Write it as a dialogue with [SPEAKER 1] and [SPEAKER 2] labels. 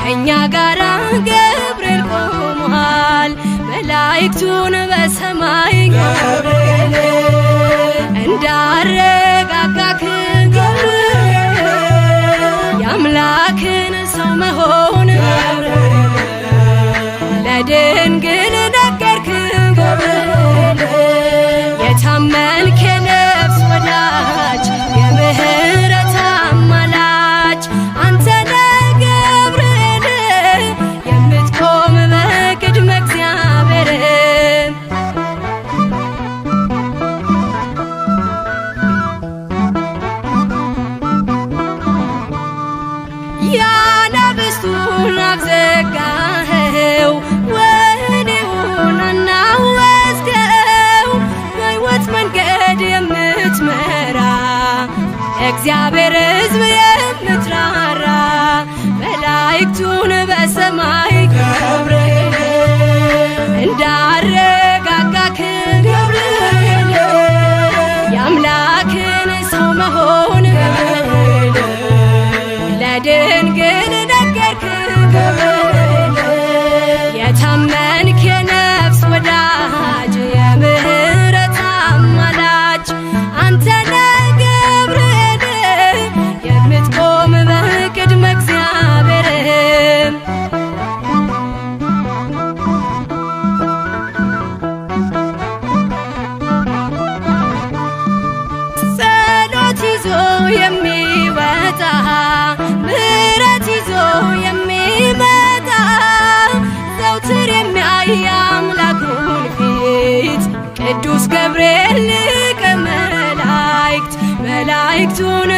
[SPEAKER 1] ከእኛ ጋራ ገብርኤል ቆሟል። መላእክቱን በሰማይ ገብርኤል እንዳረጋጋክ ገብርኤል የአምላክን ሰው መሆን ለድንግል ነገርክ ገብርኤል የታመንክ የነፍስ ወዳጅ የምህረት አማላጅ አንተ ነህ ገብርኤል የምትቆም በቅድመ እግዚአብሔር ያነብስቱን አፍ ዘጋኸው ወህኒውን አናወጽከው በሕይወት መንገድ የምትመራ እግዚአብሔር ሕዝብ የምትራራ መላእክቱን በሰማይ ገብርኤል እንዳረጋጋክ ገብርኤል የአምላክን ሰው መሆን ለድንግል ነገርክ ገብርኤል የታመንክ የነፍስ ወዳጅ የምህረት አማላጅ አንተ ነህ ገብርኤል የምትቆም በቅድመ እግዚአብሔር ጸሎት ይዞ የሚወጣ ምሕረት ይዞ የሚመጣ ዘውትር የሚያይ አምላኩን ፊት ቅዱስ ገብርኤል ሊቀ መላእክት መላእክቱን